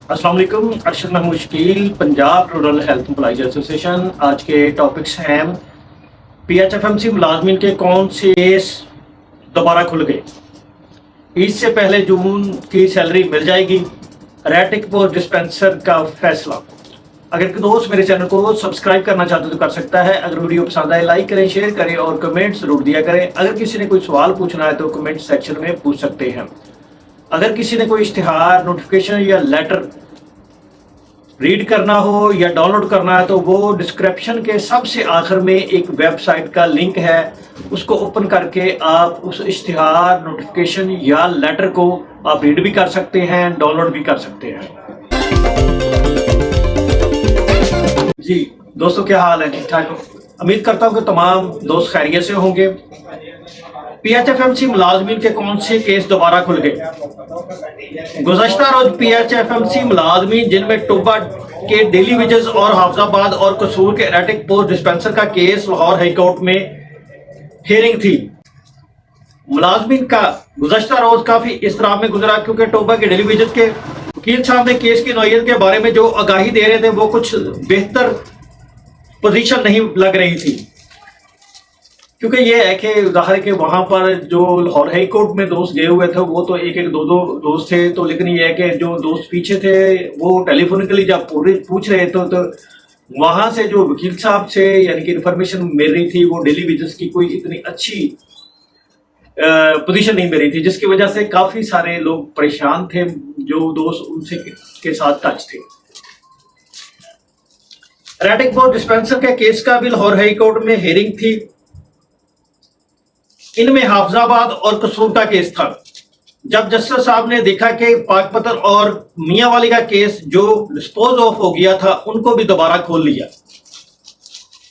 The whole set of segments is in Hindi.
अस्सलाम वालेकुम। Arshad Mahmood Shakeel, Punjab rural health employees association. आज के टॉपिक्स हैं पीएचएफएमसी मुलाजमीन के कौन से केस दोबारा खुल गए, ईद से पहले जून की सैलरी मिल जाएगी, रेटिक पोस्ट डिस्पेंसर का फैसला। अगर दोस्त मेरे चैनल को सब्सक्राइब करना चाहते तो कर सकता है। अगर वीडियो पसंद आए लाइक करें, शेयर करें और कमेंट जरूर दिया करें। अगर किसी ने कोई सवाल पूछना है तो कमेंट सेक्शन में पूछ सकते हैं। अगर किसी ने कोई इश्तिहार, नोटिफिकेशन या लेटर रीड करना हो या डाउनलोड करना है तो वो डिस्क्रिप्शन के सबसे आखिर में एक वेबसाइट का लिंक है, उसको ओपन करके आप उस इश्तिहार, नोटिफिकेशन या लेटर को आप रीड भी कर सकते हैं, डाउनलोड भी कर सकते हैं। जी दोस्तों, क्या हाल है? ठीक ठाक? उम्मीद करता हूँ कि तमाम दोस्त खैरियत से होंगे। पीएचएफएमसी मुलाजमीन के कौन से केस दोबारा खुल गए? गुज़श्ता रोज पीएचएफएमसी मुलाजमीन जिनमें टोबा के डेली वेजेस और हाफजाबाद और कसूर के रेटिक पोस्ट डिस्पेंसर का केस लाहौर हाई कोर्ट में हियरिंग थी। मुलाजमीन का गुज़श्ता रोज काफी इसराब में गुजरा, क्योंकि टोबा के डेली वेजेस के वकील साहब ने केस की नौयत के बारे में जो आगाही दे रहे थे वो कुछ बेहतर पोजीशन नहीं लग रही थी। क्योंकि ये है कि जाहिर है कि वहाँ पर जो लाहौर हाई कोर्ट में दोस्त गए हुए थे वो तो एक एक दो दो दोस्त थे, तो लेकिन ये है कि जो दोस्त पीछे थे वो टेलीफोनिकली जब पूरे पूछ रहे थे तो वहाँ से जो वकील साहब से यानी कि इन्फॉर्मेशन मिल रही थी वो डेली वेजेस की कोई इतनी अच्छी पोजीशन नहीं मिल रही थी, जिसकी वजह से काफ़ी सारे लोग परेशान थे जो दोस्त उनसे के साथ टच थे। रेटिक पोस्ट डिस्पेंसर के केस का भी लाहौर हाई कोर्ट में हियरिंग थी। इनमें हाफजाबाद और कसूर का केस था। जब जस्टिस साहब ने देखा कि पाकपतन और मियांवाली का केस जो डिस्पोज ऑफ हो गया था उनको भी दोबारा खोल लिया।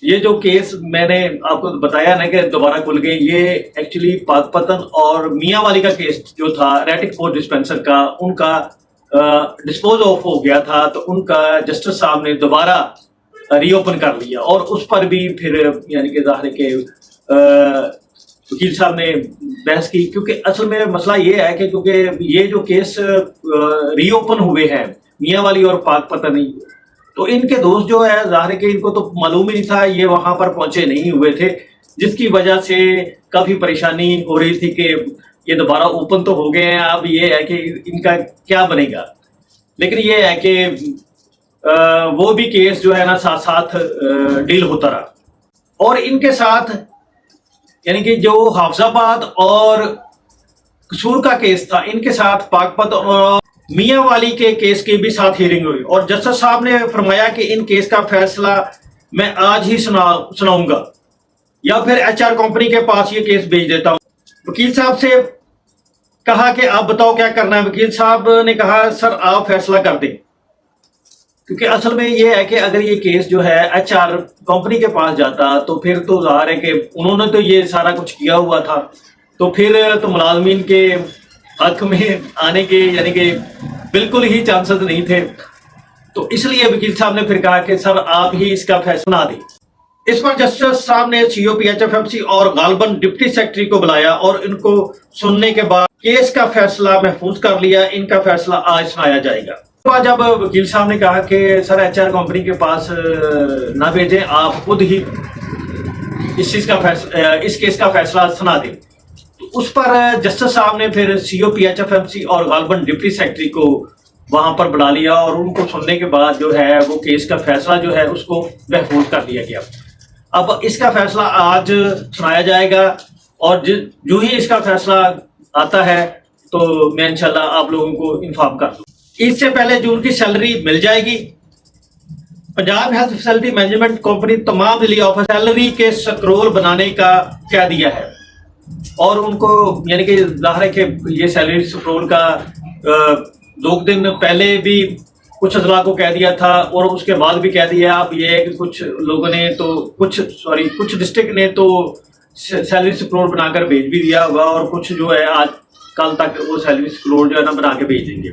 ये जो केस मैंने आपको बताया ना कि दोबारा खुल गए, ये एक्चुअली पाकपतन और मियांवाली का केस जो था रेटिक पोस्ट डिस्पेंसर का, उनका डिस्पोज ऑफ हो गया था, तो उनका जस्टिस साहब ने दोबारा रीओपन कर लिया और उस पर भी फिर यानी कि जाहिर के वकील साहब ने बहस की। क्योंकि असल में मसला ये है कि क्योंकि ये जो केस रीओपन हुए हैं मियांवाली और पाकपतन, तो इनके दोस्त जो है जाहिर है कि इनको तो मालूम ही नहीं था, ये वहां पर पहुंचे नहीं हुए थे, जिसकी वजह से काफ़ी परेशानी हो रही थी कि ये दोबारा ओपन तो हो गए हैं, अब ये है कि इनका क्या बनेगा। लेकिन ये है कि वो भी केस जो है ना साथ साथ डील होता रहा। और इनके साथ यानी कि जो हाफजाबाद और कसूर का केस था, इनके साथ पाकपतन और मियांवाली के केस की भी साथ हियरिंग हुई और जस्टिस साहब ने फरमाया कि इन केस का फैसला मैं आज ही सुनाऊंगा या फिर एचआर कंपनी के पास ये केस भेज देता हूं। वकील साहब से कहा कि आप बताओ क्या करना है। वकील साहब ने कहा सर आप फैसला कर दें, क्योंकि असल में ये है कि अगर ये केस जो है एचआर कंपनी के पास जाता तो फिर तो ज़ाहिर है कि उन्होंने तो ये सारा कुछ किया हुआ था, तो फिर तो मुलाजमीन के हक में आने के यानी कि बिल्कुल ही चांसेस नहीं थे। तो इसलिए वकील साहब ने फिर कहा कि सर आप ही इसका फैसला दें। इस पर जस्टिस साहब ने सीओ पीएचएफएमसी और गालबन डिप्टी सेक्रेटरी को बुलाया और इनको सुनने के बाद केस का फैसला महफूज कर लिया। इनका फैसला आज सुनाया जाएगा। तो जब वकील साहब ने कहा कि सर एचआर कंपनी के पास ना भेजें, आप खुद ही इस केस का फैसला सुना दें, तो उस पर जस्टिस साहब ने फिर सीओ पीएचएफएमसी और गालबन डिप्टी सेक्रेटरी को वहां पर बुला लिया और उनको सुनने के बाद जो है वो केस का फैसला जो है उसको महफूज कर लिया गया। अब इसका फैसला आज सुनाया जाएगा और जो ही इसका फैसला आता है तो मैं इंशाल्लाह आप लोगों को इन्फॉर्म कर दूँ। इससे पहले जून की सैलरी मिल जाएगी। Punjab health facility management company तमाम दिल्ली ऑफिस सैलरी के स्क्रोल बनाने का कह दिया है और उनको यानी कि जाहिर है कि ये सैलरी स्क्रोल का 2 दिन पहले भी कुछ अजला को कह दिया था और उसके बाद भी कह दिया। अब ये है कि कुछ लोगों ने तो कुछ डिस्ट्रिक्ट ने तो सैलरी स्क्रोल बनाकर भेज भी दिया होगा और कुछ जो है आज कल तक वो सैलरी स्क्रोल जो है ना बना के भेज देंगे।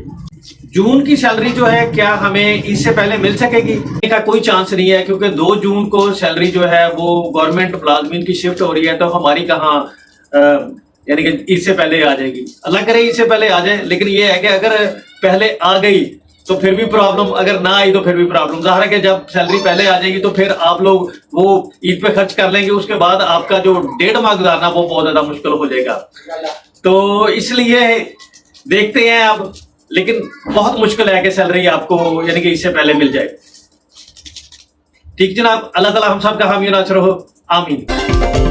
जून की सैलरी जो है क्या हमें इससे पहले मिल सकेगी? का कोई चांस नहीं है, क्योंकि 2 जून को सैलरी जो है वो गवर्नमेंट मुलाजमीन की शिफ्ट हो रही है, तो हमारी कहाँ यानी कि इससे पहले आ जाएगी। अल्लाह करे इससे पहले आ जाए, लेकिन ये है कि अगर पहले आ गई तो फिर भी प्रॉब्लम, अगर ना आई तो फिर भी प्रॉब्लम। ज़ाहिर है कि जब सैलरी पहले आ जाएगी तो फिर आप लोग वो ईद पे खर्च कर लेंगे, उसके बाद आपका जो 1.5 माह गुजारना वो बहुत ज्यादा मुश्किल हो जाएगा। तो इसलिए देखते हैं अब, लेकिन बहुत मुश्किल है कि सैलरी आपको यानी कि इससे पहले मिल जाए। ठीक जनाब, अल्लाह ताला हम सब का हामी नासर हो, आमीन।